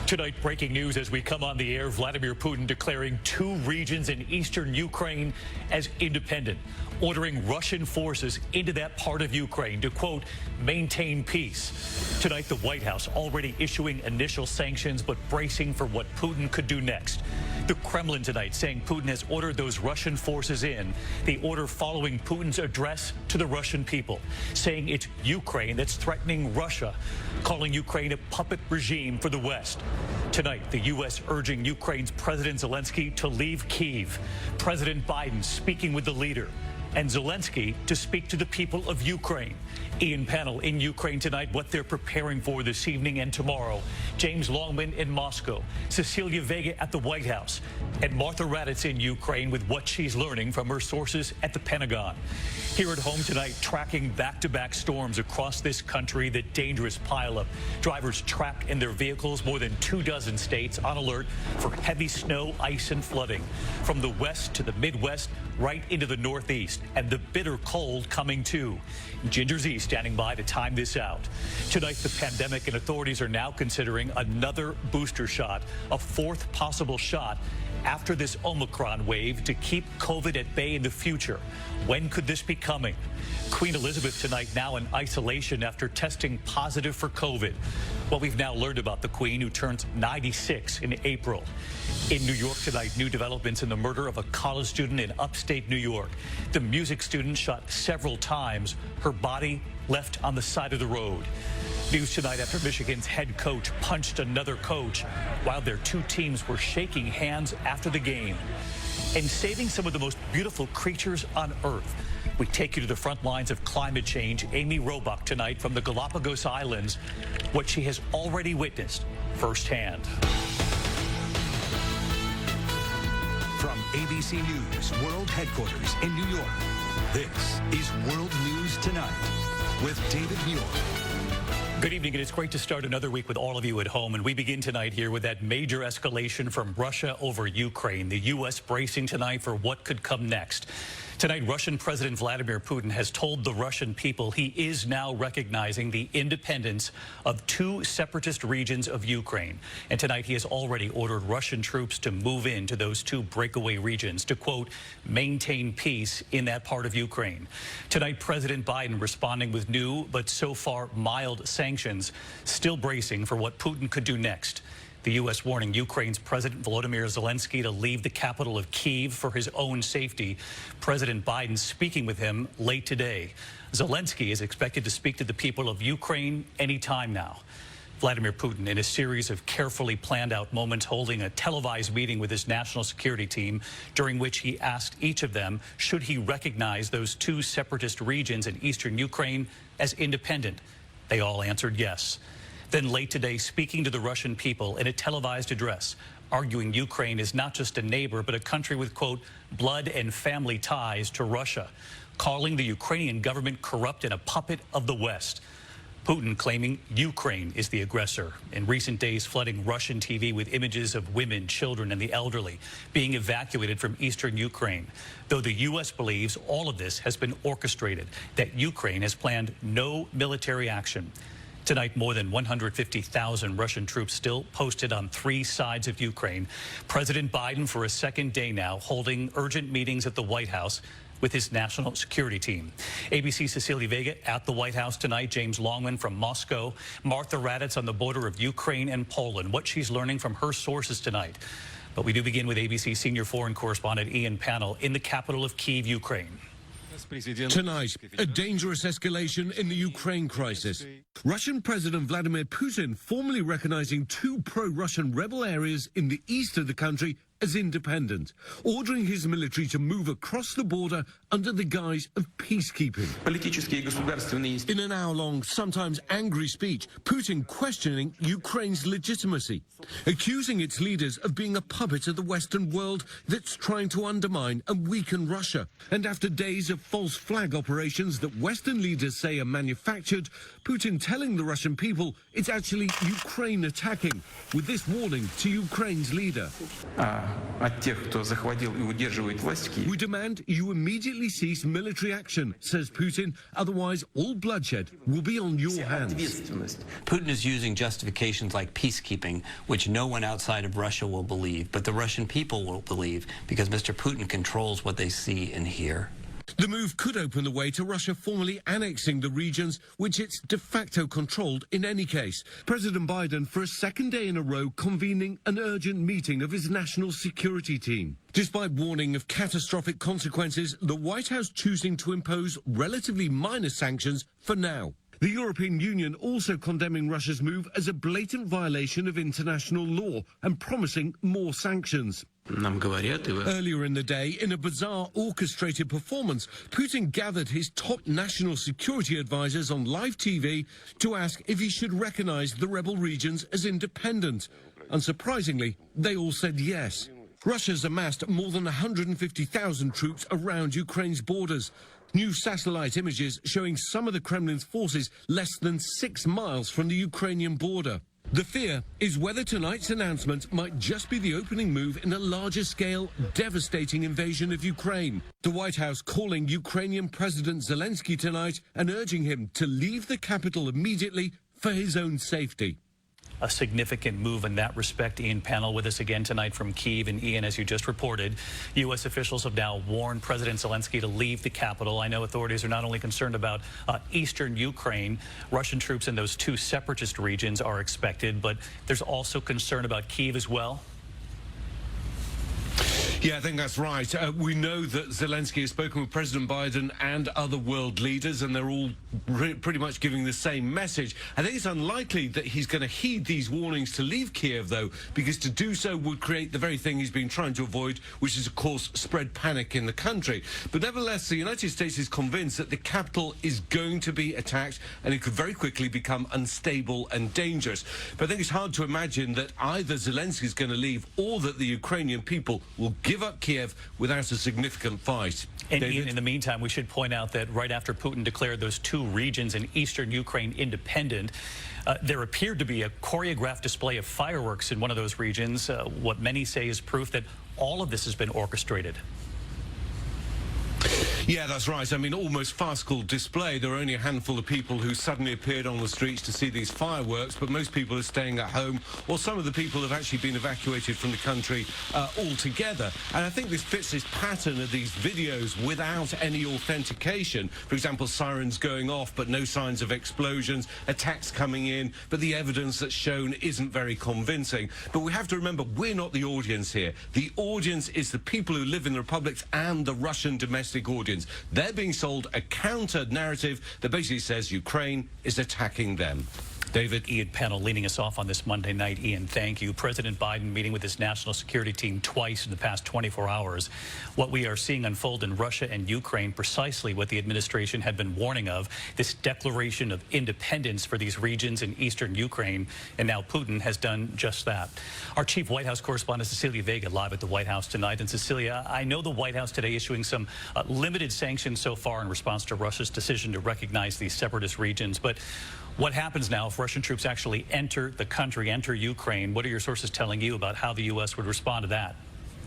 Tonight, breaking news as we come on the air, Vladimir Putin declaring 2 regions in eastern Ukraine as independent, ordering Russian forces into that part of Ukraine to, quote, maintain peace. Tonight, the White House already issuing initial sanctions, but bracing for what Putin could do next. The Kremlin tonight saying Putin has ordered those Russian forces in, the order following Putin's address to the Russian people, saying it's Ukraine that's threatening Russia, calling Ukraine a puppet regime for the West. Tonight, the U.S. urging Ukraine's President Zelensky to leave Kyiv. President Biden speaking with the leader, and Zelensky to speak to the people of Ukraine. Ian Panel in Ukraine tonight, what they're preparing for this evening and tomorrow. James Longman in Moscow, Cecilia Vega at the White House, and Martha Raddatz in Ukraine with what she's learning from her sources at the Pentagon. Here at home tonight, tracking back-to-back storms across this country, the dangerous pileup. Drivers trapped in their vehicles, more than 24 states on alert for heavy snow, ice, and flooding. From the west to the Midwest, right into the Northeast, and the bitter cold coming too. Ginger Z standing by to time this out. Tonight, the pandemic and authorities are now considering another booster shot, a 4th possible shot after this Omicron wave to keep COVID at bay in the future. When could this be coming? Queen Elizabeth tonight now in isolation after testing positive for COVID. What we've now learned about the Queen, who turns 96 in April. In New York tonight, new developments in the murder of a college student in upstate New York. The music student shot several times, her body left on the side of the road. News tonight after Michigan's head coach punched another coach while their 2 teams were shaking hands after the game. And saving some of the most beautiful creatures on Earth. We take you to the front lines of climate change. Amy Robach tonight from the Galapagos Islands, what she has already witnessed firsthand. From ABC News World Headquarters in New York, this is World News Tonight with David Muir. Good evening, and it's great to start another week with all of you at home. And we begin tonight here with that major escalation from Russia over Ukraine. The U.S. bracing tonight for what could come next. Tonight, Russian President Vladimir Putin has told the Russian people he is now recognizing the independence of 2 separatist regions of Ukraine. And tonight, he has already ordered Russian troops to move into those 2 breakaway regions to, quote, maintain peace in that part of Ukraine. Tonight, President Biden responding with new but so far mild sanctions, still bracing for what Putin could do next. The U.S. warning Ukraine's President Volodymyr Zelensky to leave the capital of Kyiv for his own safety. President Biden speaking with him late today. Zelensky is expected to speak to the people of Ukraine any time now. Vladimir Putin, in a series of carefully planned out moments, holding a televised meeting with his national security team, during which he asked each of them, should he recognize those 2 separatist regions in eastern Ukraine as independent? They all answered yes. Then late today, speaking to the Russian people in a televised address, arguing Ukraine is not just a neighbor, but a country with, quote, blood and family ties to Russia, calling the Ukrainian government corrupt and a puppet of the West. Putin claiming Ukraine is the aggressor. In recent days, flooding Russian TV with images of women, children, and the elderly being evacuated from eastern Ukraine. Though the U.S. believes all of this has been orchestrated, that Ukraine has planned no military action. Tonight, more than 150,000 Russian troops still posted on 3 sides of Ukraine. President Biden, for a second day now, holding urgent meetings at the White House with his national security team. ABC's Cecilia Vega at the White House tonight. James Longman from Moscow. Martha Raddatz on the border of Ukraine and Poland. What she's learning from her sources tonight. But we do begin with ABC senior foreign correspondent Ian Panel in the capital of Kyiv, Ukraine. Tonight, a dangerous escalation in the Ukraine crisis. Russian President Vladimir Putin formally recognizing 2 pro-Russian rebel areas in the east of the country as independent, ordering his military to move across the border under the guise of peacekeeping. In an hour-long, sometimes angry speech, Putin questioning Ukraine's legitimacy, accusing its leaders of being a puppet of the Western world that's trying to undermine and weaken Russia. And after days of false flag operations that Western leaders say are manufactured, Putin telling the Russian people it's actually Ukraine attacking, with this warning to Ukraine's leader. от тех, кто захватил и удерживает власть в Киеве. We demand you immediately cease military action, says Putin. Otherwise, all bloodshed will be on your hands. Putin is using justifications like peacekeeping, which no one outside of Russia will believe, but the Russian people will believe because Mr. Putin controls what they see and hear. The move could open the way to Russia formally annexing the regions which it's de facto controlled in any case. President Biden, for a second day in a row, convening an urgent meeting of his national security team. Despite warning of catastrophic consequences, the White House choosing to impose relatively minor sanctions for now. The European Union also condemning Russia's move as a blatant violation of international law and promising more sanctions. Earlier in the day, in a bizarre orchestrated performance, Putin gathered his top national security advisors on live TV to ask if he should recognize the rebel regions as independent. Unsurprisingly, they all said yes. Russia's amassed more than 150,000 troops around Ukraine's borders. New satellite images showing some of the Kremlin's forces less than 6 miles from the Ukrainian border. The fear is whether tonight's announcement might just be the opening move in a larger-scale, devastating invasion of Ukraine. The White House calling Ukrainian President Zelensky tonight and urging him to leave the capital immediately for his own safety. A significant move in that respect. Ian Panel with us again tonight from Kyiv. And Ian, as you just reported, U.S. officials have now warned President Zelensky to leave the capital. I know authorities are not only concerned about eastern Ukraine. Russian troops in those two separatist regions are expected, but there's also concern about Kyiv as well. Yeah, I think that's right. We know that Zelensky has spoken with President Biden and other world leaders, and they're all pretty much giving the same message. I think it's unlikely that he's going to heed these warnings to leave Kiev, though, because to do so would create the very thing he's been trying to avoid, which is, of course, spread panic in the country. But nevertheless, the United States is convinced that the capital is going to be attacked, and it could very quickly become unstable and dangerous. But I think it's hard to imagine that either Zelensky is going to leave or that the Ukrainian people will give up Kiev without a significant fight. And Ian, in the meantime, we should point out that right after Putin declared those two regions in eastern Ukraine independent, there appeared to be a choreographed display of fireworks in one of those regions, what many say is proof that all of this has been orchestrated. Yeah, that's right. I mean, almost farcical display. There were only a handful of people who suddenly appeared on the streets to see these fireworks, but most people are staying at home, or some of the people have actually been evacuated from the country altogether. And I think this fits this pattern of these videos without any authentication. For example, sirens going off, but no signs of explosions, attacks coming in, but the evidence that's shown isn't very convincing. But we have to remember, we're not the audience here. The audience is the people who live in the republics and the Russian domestic audience. They're being sold a counter-narrative that basically says Ukraine is attacking them. David. Ian Panel leading us off on this Monday night. Ian, thank you. President Biden meeting with his national security team twice in the past 24 hours. What we are seeing unfold in Russia and Ukraine, precisely what the administration had been warning of, this declaration of independence for these regions in eastern Ukraine, and now Putin has done just that. Our chief White House correspondent, Cecilia Vega, live at the White House tonight. And Cecilia, I know the White House today issuing some limited sanctions so far in response to Russia's decision to recognize these separatist regions, but what happens now if Russian troops actually enter the country, enter Ukraine? What are your sources telling you about how the U.S. would respond to that?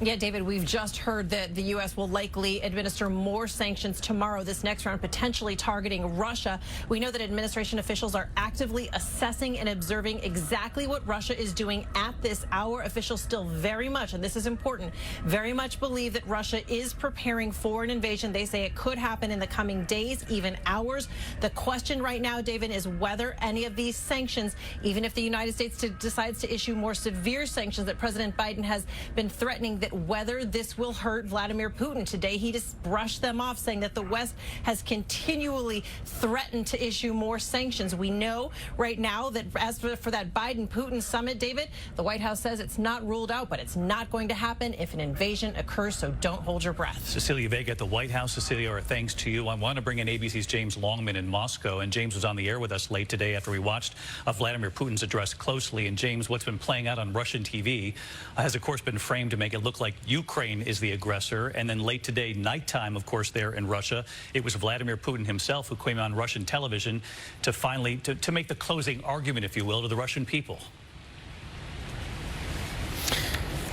Yeah, David, we've just heard that the U.S. will likely administer more sanctions tomorrow, this next round potentially targeting Russia. We know that administration officials are actively assessing and observing exactly what Russia is doing at this hour. Officials still very much, and this is important, very much believe that Russia is preparing for an invasion. They say it could happen in the coming days, even hours. The question right now, David, is whether any of these sanctions, even if the United States decides to issue more severe sanctions that President Biden has been threatening, that whether this will hurt Vladimir Putin. Today, he just brushed them off, saying that the West has continually threatened to issue more sanctions. We know right now that as for that Biden-Putin summit, David, the White House says it's not ruled out, but it's not going to happen if an invasion occurs, so don't hold your breath. Cecilia Vega at the White House. Cecilia, our thanks to you. I want to bring in ABC's James Longman in Moscow, and James was on the air with us late today after we watched Vladimir Putin's address closely. And James, what's been playing out on Russian TV has, of course, been framed to make it look like Ukraine is the aggressor. And then late today, nighttime, of course, there in Russia, it was Vladimir Putin himself who came on Russian television to finally to make the closing argument, if you will, to the Russian people.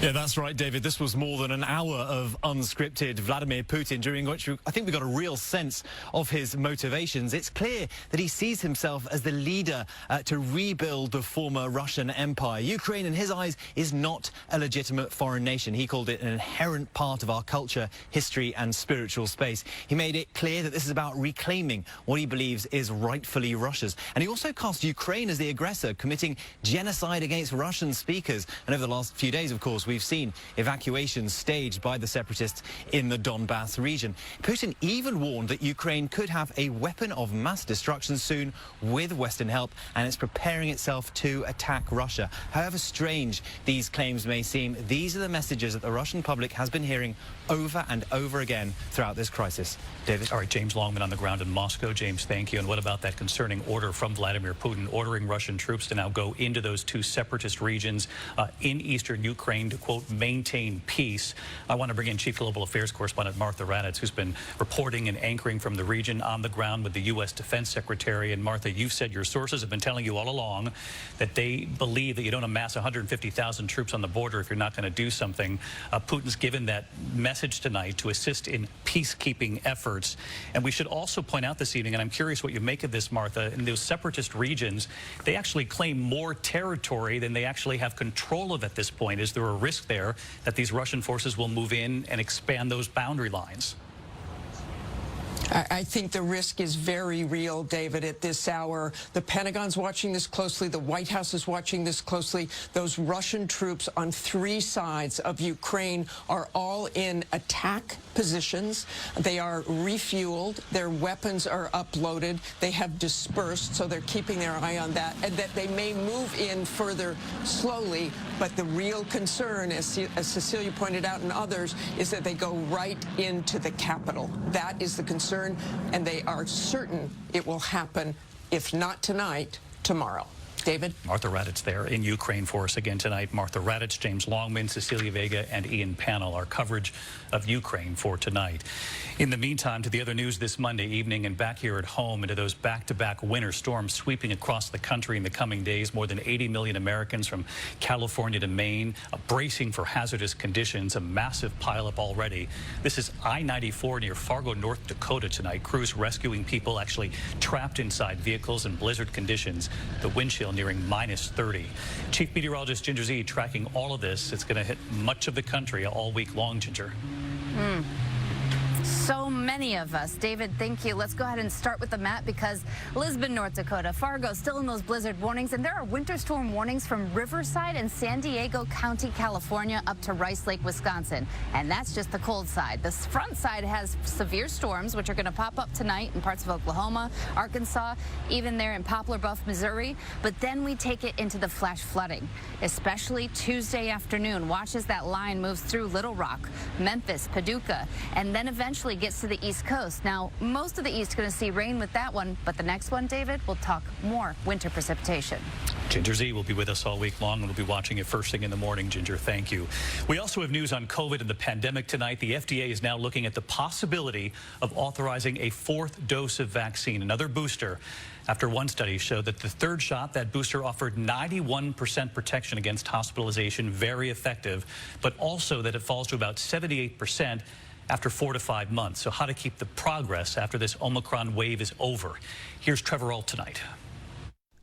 Yeah, that's right, David. This was more than an hour of unscripted Vladimir Putin, during which I think we got a real sense of his motivations. It's clear that he sees himself as the leader to rebuild the former Russian empire. Ukraine, in his eyes, is not a legitimate foreign nation. He called it an inherent part of our culture, history and spiritual space. He made it clear that this is about reclaiming what he believes is rightfully Russia's. And he also cast Ukraine as the aggressor, committing genocide against Russian speakers. And over the last few days, of course, we've seen evacuations staged by the separatists in the Donbass region. Putin even warned that Ukraine could have a weapon of mass destruction soon with Western help, and it's preparing itself to attack Russia. However strange these claims may seem, these are the messages that the Russian public has been hearing over and over again throughout this crisis. David? All right, James Longman on the ground in Moscow. James, thank you. And what about that concerning order from Vladimir Putin ordering Russian troops to now go into those two separatist regions in eastern Ukraine to, quote, maintain peace? I want to bring in Chief Global Affairs Correspondent Martha Raddatz, who's been reporting and anchoring from the region on the ground with the U.S. Defense Secretary. And Martha, you've said your sources have been telling you all along that they believe that you don't amass 150,000 troops on the border if you're not going to do something. Putin's given that message tonight to assist in peacekeeping efforts. And we should also point out this evening, and I'm curious what you make of this, Martha, in those separatist regions, they actually claim more territory than they actually have control of at this point. Is there a risk there that these Russian forces will move in and expand those boundary lines? I think the risk is very real, David, at this hour. The Pentagon's watching this closely. The White House is watching this closely. Those Russian troops on three sides of Ukraine are all in attack positions. They are refueled. Their weapons are uploaded. They have dispersed, so they're keeping their eye on that, and that they may move in further slowly. But the real concern, as Cecilia pointed out and others, is that they go right into the capital. That is the concern. And they are certain it will happen, if not tonight, tomorrow. David? Martha Raddatz there in Ukraine for us again tonight. Martha Raddatz, James Longman, Cecilia Vega, and Ian Pannell, our coverage of Ukraine for tonight. In the meantime, to the other news this Monday evening, and back here at home, into those back-to-back winter storms sweeping across the country in the coming days. More than 80 million Americans from California to Maine bracing for hazardous conditions, a massive pileup already. This is I-94 near Fargo, North Dakota tonight. Crews rescuing people actually trapped inside vehicles in blizzard conditions. The wind chill nearing -30. Chief Meteorologist Ginger Z tracking all of this. It's going to hit much of the country all week long, Ginger. So many of us. David, thank you. Let's go ahead and start with the map, because Lisbon, North Dakota, Fargo still in those blizzard warnings, and there are winter storm warnings from Riverside and San Diego County, California, up to Rice Lake, Wisconsin. And that's just the cold side. The front side has severe storms, which are going to pop up tonight in parts of Oklahoma, Arkansas, even there in Poplar Bluff, Missouri. But then we take it into the flash flooding, especially Tuesday afternoon. Watch as that line moves through Little Rock, Memphis, Paducah, and then eventually gets to the East Coast. Now, most of the East is going to see rain with that one, but the next one, David, we'll talk more winter precipitation. Ginger Z will be with us all week long, and we'll be watching it first thing in the morning. Ginger, thank you. We also have news on COVID and the pandemic tonight. The FDA is now looking at the possibility of authorizing a 4th dose of vaccine, another booster, after one study showed that the 3rd shot, that booster offered 91% protection against hospitalization, very effective, but also that it falls to about 78% after 4 to 5 months. So how to keep the progress after this Omicron wave is over. Here's Trevor Ault tonight.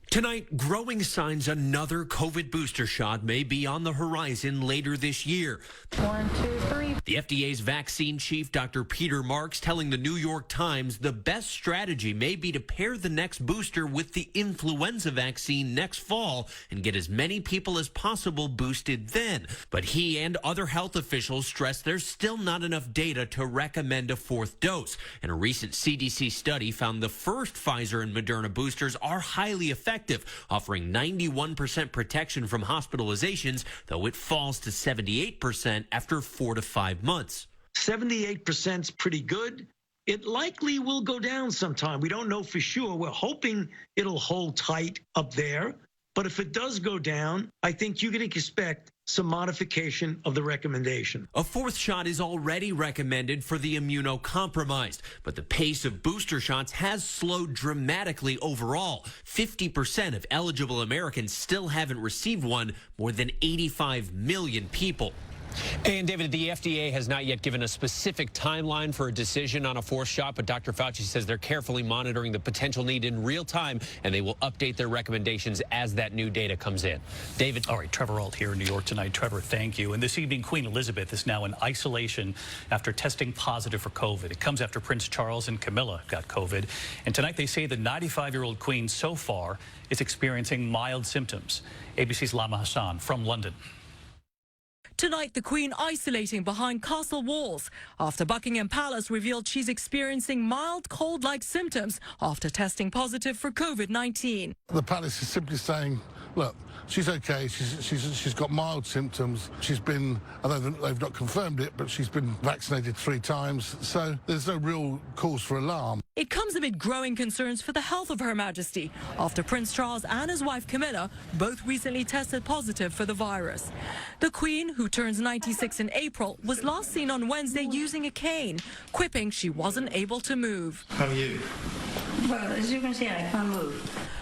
Tonight, growing signs another COVID booster shot may be on the horizon later this year. 1, 2, 3. The FDA's vaccine chief, Dr. Peter Marks, telling the New York Times the best strategy may be to pair the next booster with the influenza vaccine next fall and get as many people as possible boosted then. But he and other health officials stress there's still not enough data to recommend a 4th dose. And a recent CDC study found the first Pfizer and Moderna boosters are highly effective, offering 91% protection from hospitalizations, though it falls to 78% after 4 to 5 months. 78% is pretty good. It likely will go down sometime. We don't know for sure. We're hoping it'll hold tight up there. But if it does go down, I think you can expect some modification of the recommendation. A fourth shot is already recommended for the immunocompromised, but the pace of booster shots has slowed dramatically overall. 50% of eligible Americans still haven't received one, more than 85 million people. And David, the FDA has not yet given a specific timeline for a decision on a fourth shot, but Dr. Fauci says they're carefully monitoring the potential need in real time, and they will update their recommendations as that new data comes in. David. All right, Trevor Ault here in New York tonight. Trevor, thank you. And this evening, Queen Elizabeth is now in isolation after testing positive for COVID. It comes after Prince Charles and Camilla got COVID. And tonight they say the 95-year-old Queen so far is experiencing mild symptoms. ABC's Lama Hassan from London. Tonight, the Queen isolating behind castle walls after Buckingham Palace revealed she's experiencing mild cold-like symptoms after testing positive for COVID-19. The palace is simply saying, look, she's okay. She's got mild symptoms. She's been, although they've not confirmed it, but she's been vaccinated 3 times. So there's no real cause for alarm. It comes amid growing concerns for the health of Her Majesty after Prince Charles and his wife Camilla both recently tested positive for the virus. The Queen, who turns 96 in April, was last seen on Wednesday using a cane, quipping she wasn't able to move. How are you? Well, as you can see, I can't move.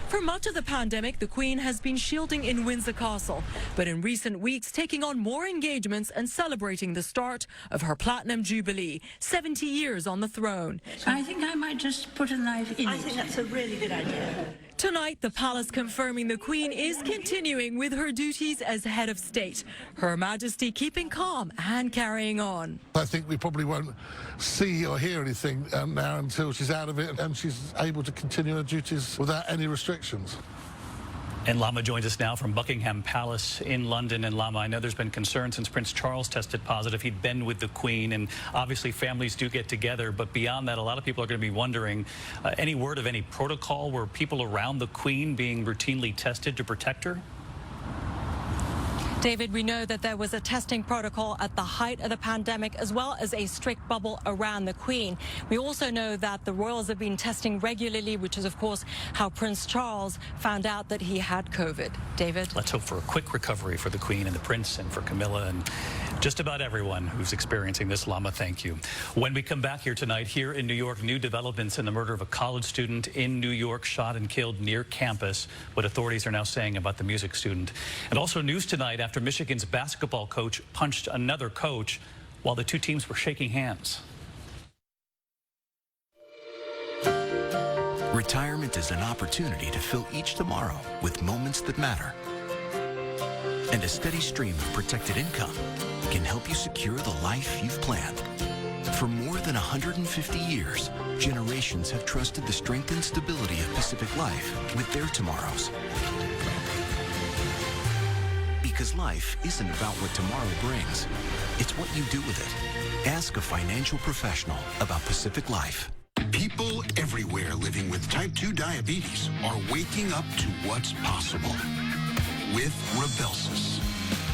For much of the pandemic, the Queen has been shielding in Windsor Castle, but in recent weeks taking on more engagements and celebrating the start of her Platinum Jubilee, 70 years on the throne. I think I might just put a knife in it. I think that's a really good idea. Tonight, the palace confirming the Queen is continuing with her duties as head of state. Her Majesty keeping calm and carrying on. I think we probably won't see or hear anything now until she's out of it and she's able to continue her duties without any restrictions. And Lama joins us now from Buckingham Palace in London. And Lama, I know there's been concern since Prince Charles tested positive. He'd been with the Queen, and obviously families do get together. But beyond that, a lot of people are going to be wondering, any word of any protocol where people around the Queen being routinely tested to protect her? David, we know that there was a testing protocol at the height of the pandemic, as well as a strict bubble around the Queen. We also know that the royals have been testing regularly, which is, of course, how Prince Charles found out that he had COVID. David? Let's hope for a quick recovery for the Queen and the Prince and for Camilla and just about everyone who's experiencing this. Lama, thank you. When we come back here tonight, here in New York, new developments in the murder of a college student in New York, shot and killed near campus, what authorities are now saying about the music student. And also news tonight after Michigan's basketball coach punched another coach while the two teams were shaking hands. Retirement is an opportunity to fill each tomorrow with moments that matter. And a steady stream of protected income can help you secure the life you've planned. For more than 150 years, generations have trusted the strength and stability of Pacific Life with their tomorrows. Because life isn't about what tomorrow brings. It's what you do with it. Ask a financial professional about Pacific Life. People everywhere living with type 2 diabetes are waking up to what's possible with Rybelsus.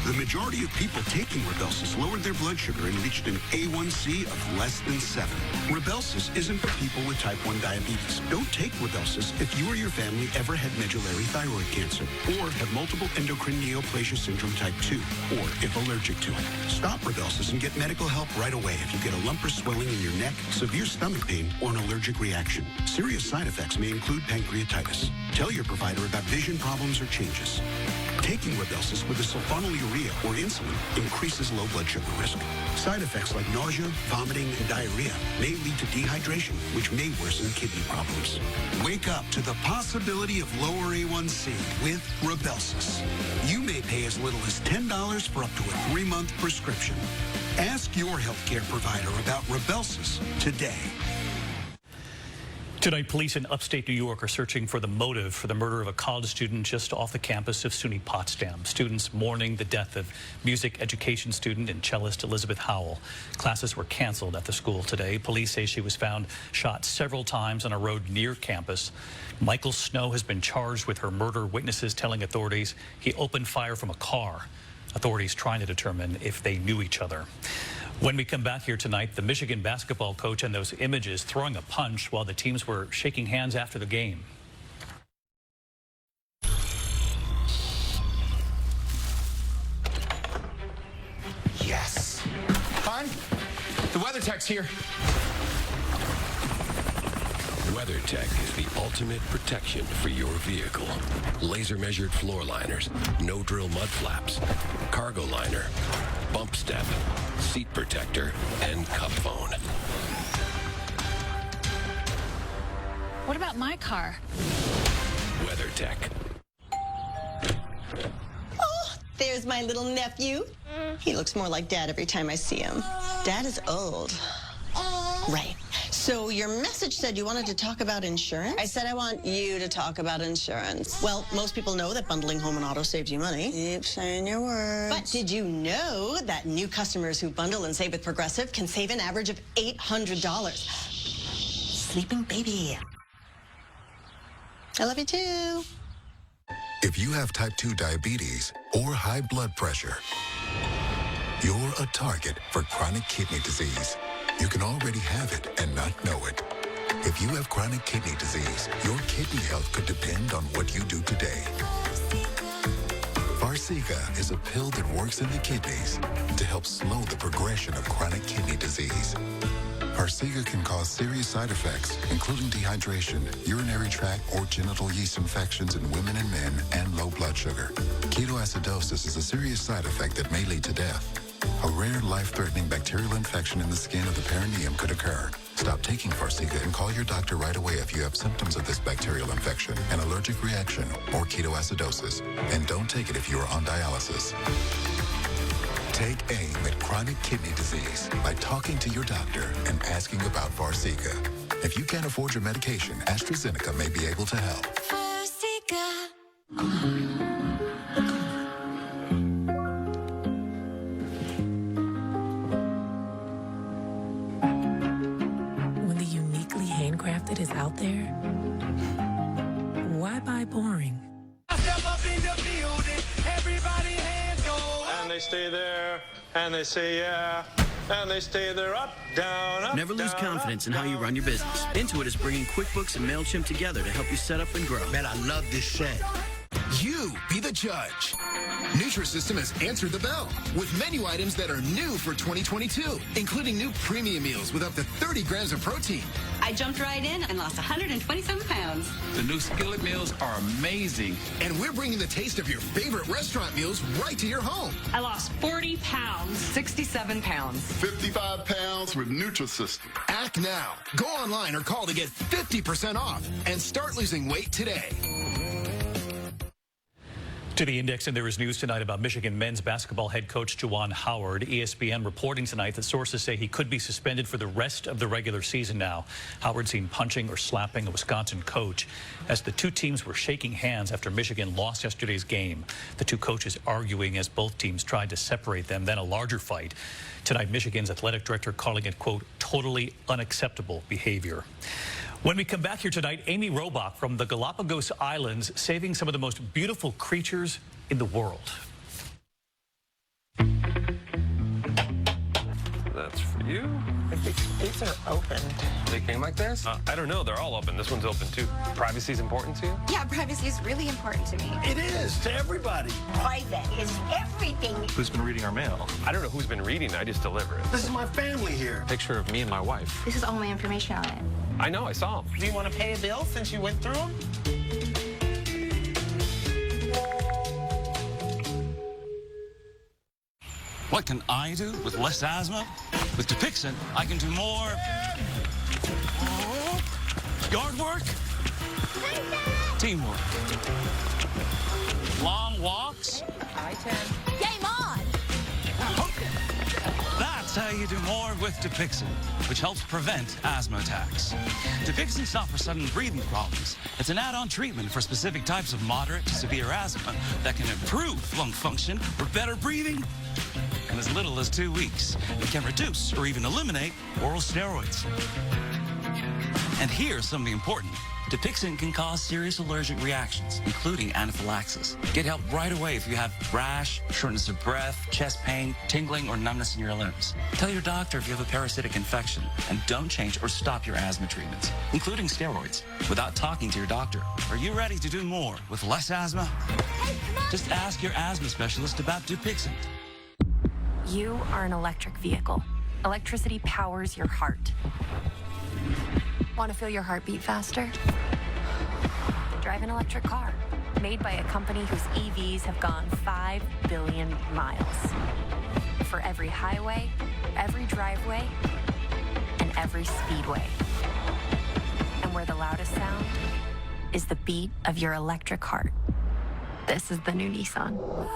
The majority of people taking Rybelsus lowered their blood sugar and reached an A1C of less than 7. Rybelsus isn't for people with type 1 diabetes. Don't take Rybelsus if you or your family ever had medullary thyroid cancer, or have multiple endocrine neoplasia syndrome type 2, or if allergic to it. Stop Rybelsus and get medical help right away if you get a lump or swelling in your neck, severe stomach pain, or an allergic reaction. Serious side effects may include pancreatitis. Tell your provider about vision problems or changes. Taking Rybelsus with a sulfonylurea or insulin increases low blood sugar risk. Side effects like nausea, vomiting, and diarrhea may lead to dehydration, which may worsen kidney problems. Wake up to the possibility of lower A1C with Rybelsus. You may pay as little as $10 for up to a 3-month prescription. Ask your healthcare provider about Rybelsus today. Tonight, police in upstate New York are searching for the motive for the murder of a college student just off the campus of SUNY Potsdam. Students mourning the death of music education student and cellist Elizabeth Howell. Classes were canceled at the school today. Police say she was found shot several times on a road near campus. Michael Snow has been charged with her murder. Witnesses telling authorities he opened fire from a car. Authorities trying to determine if they knew each other. When we come back here tonight, the Michigan basketball coach and those images throwing a punch while the teams were shaking hands after the game. WeatherTech's here. WeatherTech is the ultimate protection for your vehicle. Laser-measured floor liners, no-drill mud flaps, cargo liner, bump step, seat protector, and cup phone. What about my car? WeatherTech. Oh, there's my little nephew. He looks more like Dad every time I see him. Dad is old. Right. So your message said you wanted to talk about insurance? I said I want you to talk about insurance. Well, most people know that bundling home and auto saves you money. Keep saying your words. But did you know that new customers who bundle and save with Progressive can save an average of $800? Sleeping baby. I love you too. If you have type 2 diabetes or high blood pressure, you're a target for chronic kidney disease. You can already have it and not know it. If you have chronic kidney disease, your kidney health could depend on what you do today. Farxiga is a pill that works in the kidneys to help slow the progression of chronic kidney disease. Farxiga can cause serious side effects, including dehydration, urinary tract or genital yeast infections in women and men, and low blood sugar. Ketoacidosis is a serious side effect that may lead to death. A rare life-threatening bacterial infection in the skin of the perineum could occur. Stop taking Farxiga and call your doctor right away if you have symptoms of this bacterial infection, an allergic reaction, or ketoacidosis. And don't take it if you are on dialysis. Take aim at chronic kidney disease by talking to your doctor and asking about Farxiga. If you can't afford your medication, AstraZeneca may be able to help. When the uniquely handcrafted is out there, why buy boring? And they stay there, and they say yeah, and they stay there, up, down, up, Never lose down, confidence in how you run your business. Intuit is bringing QuickBooks and MailChimp together to help you set up and grow. Man, I love this shed. You be the judge. Nutrisystem has answered the bell with menu items that are new for 2022, including new premium meals with up to 30 grams of protein. I jumped right in and lost 127 pounds. The new skillet meals are amazing. And we're bringing the taste of your favorite restaurant meals right to your home. I lost 40 pounds. 67 pounds. 55 pounds with Nutrisystem. Act now. Go online or call to get 50% off and start losing weight today. To the Index, and there is news tonight about Michigan men's basketball head coach Juwan Howard. ESPN reporting tonight that sources say he could be suspended for the rest of the regular season now. Howard seen punching or slapping a Wisconsin coach as the two teams were shaking hands after Michigan lost yesterday's game. The two coaches arguing as both teams tried to separate them, then a larger fight. Tonight, Michigan's athletic director calling it, quote, totally unacceptable behavior. When we come back here tonight, Amy Robach from the Galapagos Islands saving some of the most beautiful creatures in the world. That's for you. These are opened. They came like this? I don't know. They're all open. This one's open, too. Privacy is important to you? Yeah, privacy is really important to me. It is to everybody. Private is everything. Who's been reading our mail? I don't know who's been reading. I just deliver it. This is my family here. Picture of me and my wife. This is all my information on it. I know. I saw them. Do you want to pay a bill since you went through them? What can I do with less asthma? With Dupixent, I can do more yard work, teamwork, long walks. Game on! That's how you do more with Dupixent, which helps prevent asthma attacks. Dupixent's not for sudden breathing problems. It's an add-on treatment for specific types of moderate to severe asthma that can improve lung function for better breathing in as little as 2 weeks. It can reduce or even eliminate oral steroids. And here's something important. Dupixent can cause serious allergic reactions, including anaphylaxis. Get help right away if you have rash, shortness of breath, chest pain, tingling, or numbness in your limbs. Tell your doctor if you have a parasitic infection, and don't change or stop your asthma treatments, including steroids, without talking to your doctor. Are you ready to do more with less asthma? Just ask your asthma specialist about Dupixent. You are an electric vehicle. Electricity powers your heart. Want to feel your heartbeat faster? Drive an electric car made by a company whose EVs have gone 5 billion miles. For every highway, every driveway, and every speedway. And where the loudest sound is the beat of your electric heart. This is the new Nissan.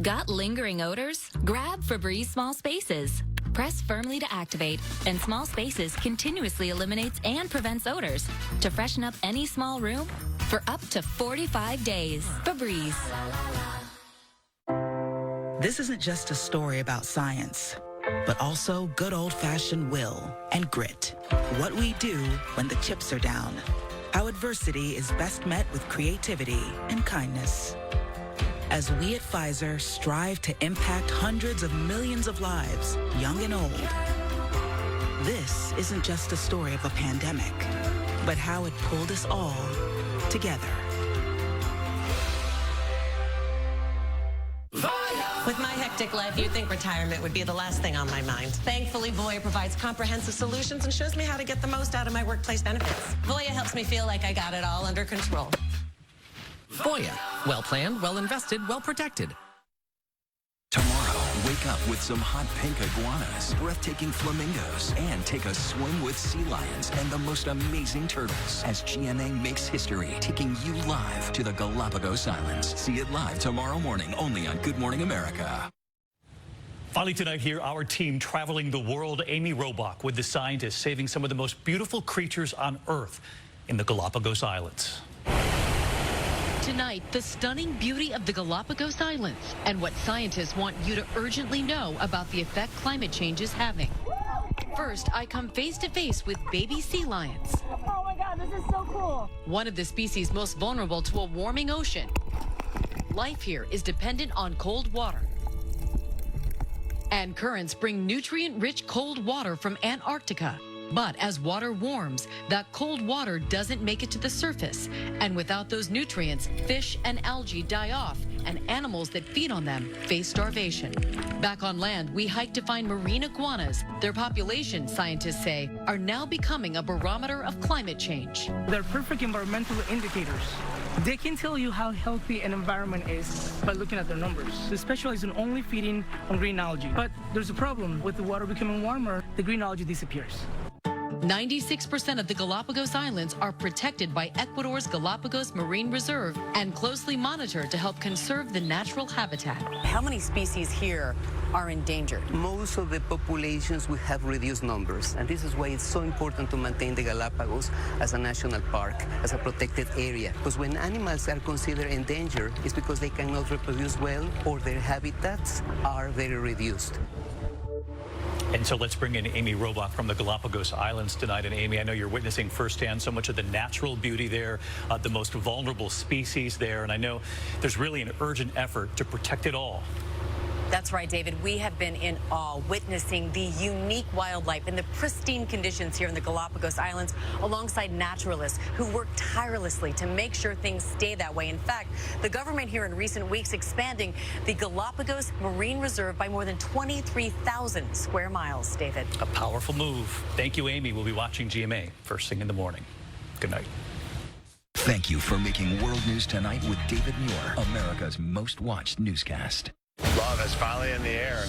Got lingering odors? Grab Febreze Small Spaces. Press firmly to activate, and Small Spaces continuously eliminates and prevents odors to freshen up any small room for up to 45 days. Febreze. This isn't just a story about science, but also good old-fashioned will and grit. What we do when the chips are down. How adversity is best met with creativity and kindness. As we at Pfizer strive to impact hundreds of millions of lives, young and old. This isn't just a story of a pandemic, but how it pulled us all together. With my hectic life, you'd think retirement would be the last thing on my mind. Thankfully, Voya provides comprehensive solutions and shows me how to get the most out of my workplace benefits. Voya helps me feel like I got it all under control. Voya. Well planned, well invested, well protected. Tomorrow, wake up with some hot pink iguanas, breathtaking flamingos, and take a swim with sea lions and the most amazing turtles as GMA makes history, taking you live to the Galapagos Islands. See it live tomorrow morning only on Good Morning America. Finally tonight here, our team traveling the world, Amy Robach with the scientists saving some of the most beautiful creatures on Earth in the Galapagos Islands. Tonight, the stunning beauty of the Galapagos Islands and what scientists want you to urgently know about the effect climate change is having. First, I come face to face with baby sea lions. Oh my God, this is so cool. One of the species most vulnerable to a warming ocean. Life here is dependent on cold water. And currents bring nutrient-rich cold water from Antarctica. But as water warms, that cold water doesn't make it to the surface. And without those nutrients, fish and algae die off, and animals that feed on them face starvation. Back on land, we hike to find marine iguanas. Their population, scientists say, are now becoming a barometer of climate change. They're perfect environmental indicators. They can tell you how healthy an environment is by looking at their numbers. They specialize in only feeding on green algae. But there's a problem. With the water becoming warmer, the green algae disappears. 96% of the Galapagos Islands are protected by Ecuador's Galapagos Marine Reserve and closely monitored to help conserve the natural habitat. How many species here are endangered? Most of the populations will have reduced numbers, and this is why it's so important to maintain the Galapagos as a national park, as a protected area. Because when animals are considered endangered, it's because they cannot reproduce well or their habitats are very reduced. And so let's bring in Amy Robach from the Galapagos Islands tonight. And Amy, I know you're witnessing firsthand so much of the natural beauty there, the most vulnerable species there. And I know there's really an urgent effort to protect it all. That's right, David. We have been in awe witnessing the unique wildlife and the pristine conditions here in the Galapagos Islands alongside naturalists who work tirelessly to make sure things stay that way. In fact, the government here in recent weeks expanding the Galapagos Marine Reserve by more than 23,000 square miles, David. A powerful move. Thank you, Amy. We'll be watching GMA first thing in the morning. Good night. Thank you for making World News Tonight with David Muir, America's most watched newscast. Love is finally in the air.